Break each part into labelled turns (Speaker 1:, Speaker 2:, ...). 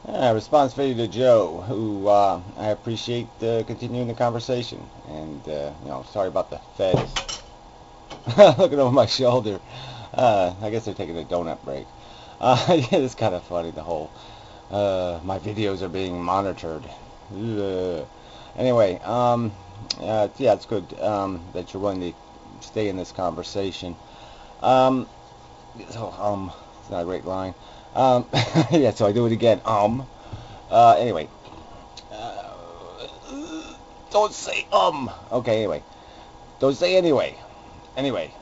Speaker 1: Response video to Joe, who I appreciate continuing the conversation. And, sorry about the feds. Looking over my shoulder. I guess they're taking a donut break. Yeah, it's kind of funny, the whole, my videos are being monitored. Ugh. Anyway, yeah, it's good that you're willing to stay in this conversation. Um, it's not a great line. Yeah, so I do it again. Anyway, uh, don't say Okay, anyway, don't say anyway. Anyway,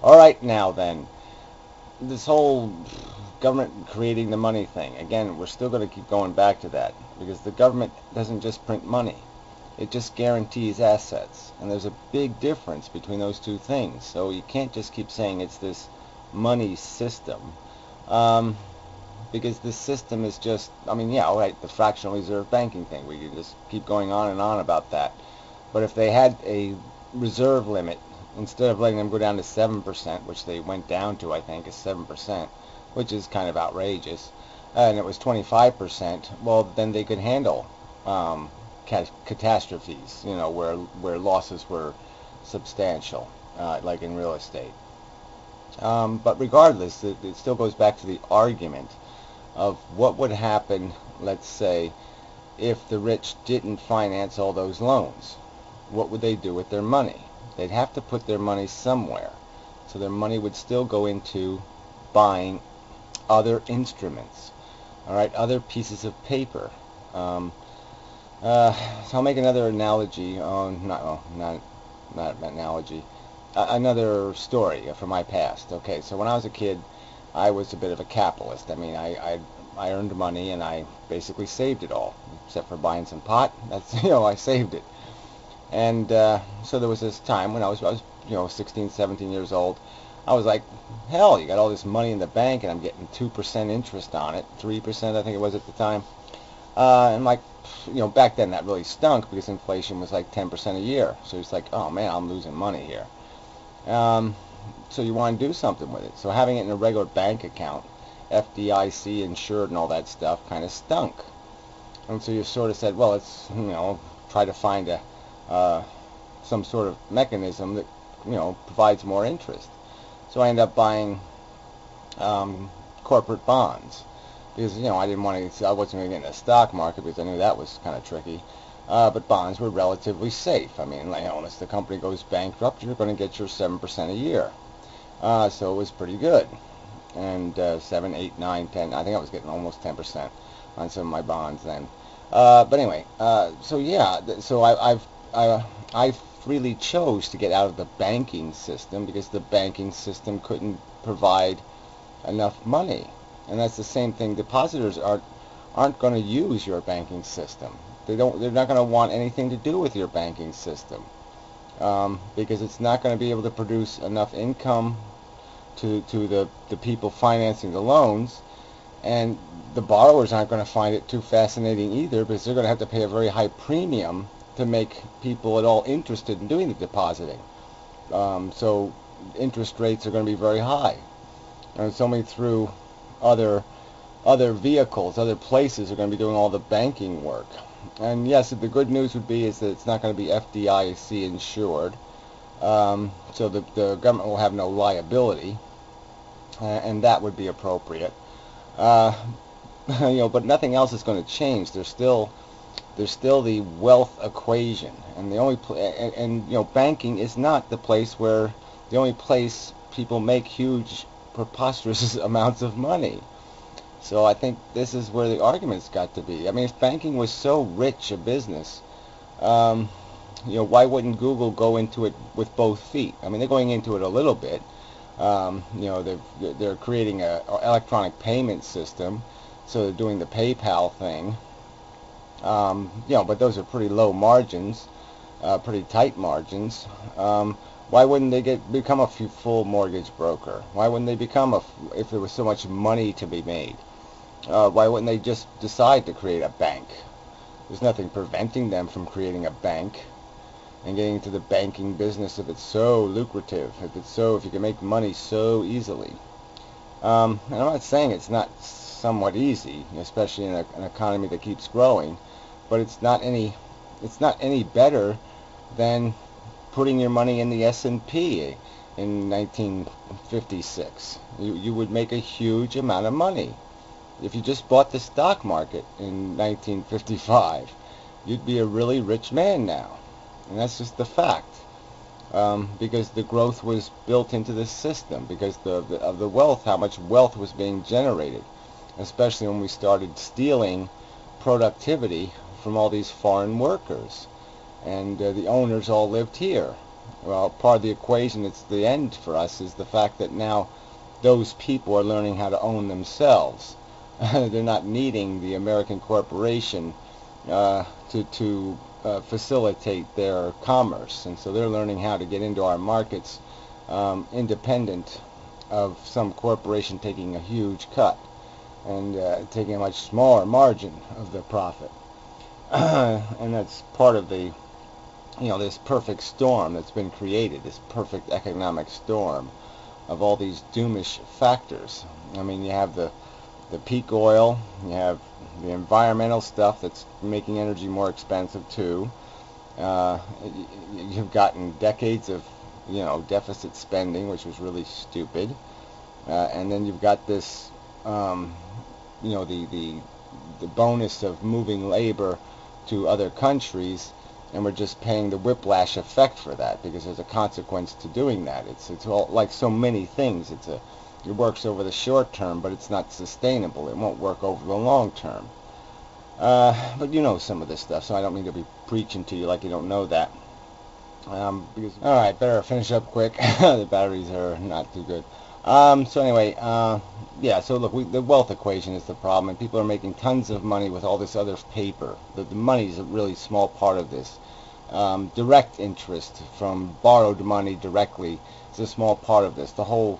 Speaker 1: all right now then. This whole government creating the money thing. Again, we're still going to keep going back to that because the government doesn't just print money. It just guarantees assets. And there's a big difference between those two things. So you can't just keep saying it's this money system. Um, because this system is just, I mean, yeah, all right, the fractional reserve banking thing. We can just keep going on and on about that. But if they had a reserve limit, instead of letting them go down to 7%, which they went down to, I think, is 7%, which is kind of outrageous, and it was 25%, well, then they could handle catastrophes, where losses were substantial, like in real estate. But regardless, it still goes back to the argument of what would happen, let's say, if the rich didn't finance all those loans. What would they do with their money? They'd have to put their money somewhere. So their money would still go into buying other instruments, all right, other pieces of paper. Um, so I'll make another analogy. Not an analogy. Another story from my past. Okay, so when I was a kid, I was a bit of a capitalist. I mean, I earned money and I basically saved it all, except for buying some pot. That's I saved it. And so there was this time when I was 16, 17 years old. I was like, hell, you got all this money in the bank and I'm getting 2% interest on it, 3% I think it was at the time. And like, back then that really stunk because inflation was like 10% a year. So it's like, oh man, I'm losing money here. Um, so you want to do something with it. So having it in a regular bank account, FDIC insured and all that stuff, kind of stunk. And so you sort of said, well, let's try to find uh, some sort of mechanism that provides more interest. So I ended up buying corporate bonds because I wasn't going to get in the stock market because I knew that was kind of tricky. But bonds were relatively safe. I mean, unless the company goes bankrupt, you're going to get your 7% a year. So it was pretty good. And 7, 8, 9, 10. I think I was getting almost 10% on some of my bonds then. But anyway, so yeah, so I freely chose to get out of the banking system because the banking system couldn't provide enough money. And that's the same thing. Depositors aren't going to use your banking system. They're not going to want anything to do with your banking system because it's not going to be able to produce enough income to the people financing the loans, and the borrowers aren't going to find it too fascinating either because they're going to have to pay a very high premium to make people at all interested in doing the depositing. So interest rates are going to be very high, and it's only through other vehicles, other places are going to be doing all the banking work. And yes, the good news would be is that it's not going to be FDIC insured, so the government will have no liability, and that would be appropriate. Uh, but nothing else is going to change. There's still the wealth equation, and the only banking is not the only place people make huge, preposterous amounts of money. So I think this is where the argument's got to be. I mean, if banking was so rich a business, um, why wouldn't Google go into it with both feet? I mean, they're going into it a little bit. They're creating a electronic payment system, so they're doing the PayPal thing. But those are pretty low margins, pretty tight margins. Why wouldn't they become a full mortgage broker? Why wouldn't they if there was so much money to be made? Why wouldn't they just decide to create a bank? There's nothing preventing them from creating a bank and getting into the banking business if it's so lucrative, if you can make money so easily. And I'm not saying it's not somewhat easy, especially in an economy that keeps growing, but it's not any better than putting your money in the S&P in 1956. You would make a huge amount of money. If you just bought the stock market in 1955, you'd be a really rich man now. And that's just the fact. Because the growth was built into the system, because of the wealth, how much wealth was being generated, especially when we started stealing productivity from all these foreign workers. And the owners all lived here. Well, part of the equation, it's the end for us, is the fact that now those people are learning how to own themselves. They're not needing the American corporation to facilitate their commerce, and so they're learning how to get into our markets independent of some corporation taking a huge cut and taking a much smaller margin of the profit. And that's part of the, this perfect storm that's been created, this perfect economic storm of all these doomish factors. I mean, you have the peak oil, you have the environmental stuff that's making energy more expensive too. You've gotten decades of, deficit spending, which was really stupid. And then you've got this, the bonus of moving labor to other countries, and we're just paying the whiplash effect for that because there's a consequence to doing that. It's all like so many things. It works over the short term, but it's not sustainable. It won't work over the long term. But you know some of this stuff, so I don't mean to be preaching to you like you don't know that. All right, better finish up quick. The batteries are not too good. So anyway, yeah. So look, the wealth equation is the problem, and people are making tons of money with all this other paper. The money is a really small part of this. Direct interest from borrowed money directly is a small part of this. The whole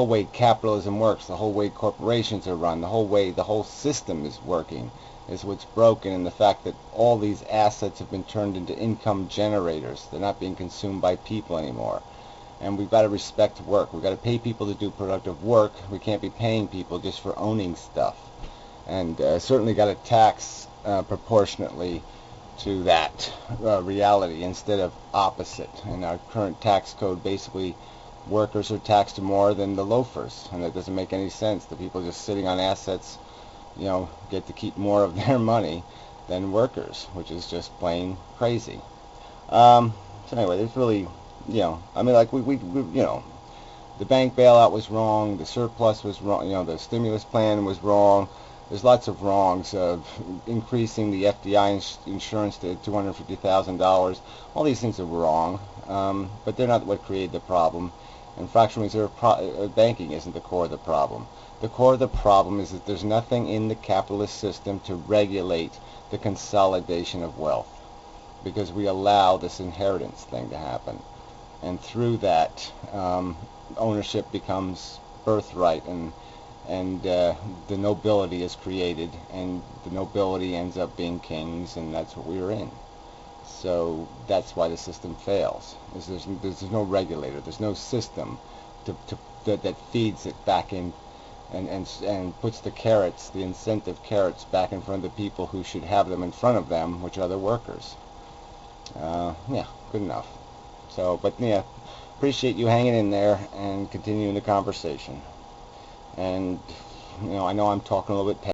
Speaker 1: way capitalism works, the whole way corporations are run, the whole system is working is what's broken, and the fact that all these assets have been turned into income generators. They're not being consumed by people anymore. And we've got to respect work. We've got to pay people to do productive work. We can't be paying people just for owning stuff. And certainly got to tax proportionately to that reality instead of opposite. In our current tax code, basically, workers are taxed more than the loafers, and that doesn't make any sense. The people just sitting on assets, get to keep more of their money than workers, which is just plain crazy. So anyway, there's really, I mean, like we the bank bailout was wrong, the surplus was wrong, the stimulus plan was wrong. There's lots of wrongs of increasing the FDI insurance to $250,000. All these things are wrong, but they're not what created the problem. And fractional reserve banking isn't the core of the problem. The core of the problem is that there's nothing in the capitalist system to regulate the consolidation of wealth, because we allow this inheritance thing to happen. And through that, ownership becomes birthright, and the nobility is created, and the nobility ends up being kings, and that's what we're in. So that's why the system fails. There's no regulator. There's no system that feeds it back in and puts the carrots, the incentive carrots, back in front of the people who should have them in front of them, which are the workers. Yeah, good enough. So, but yeah, appreciate you hanging in there and continuing the conversation. And I know I'm talking a little bit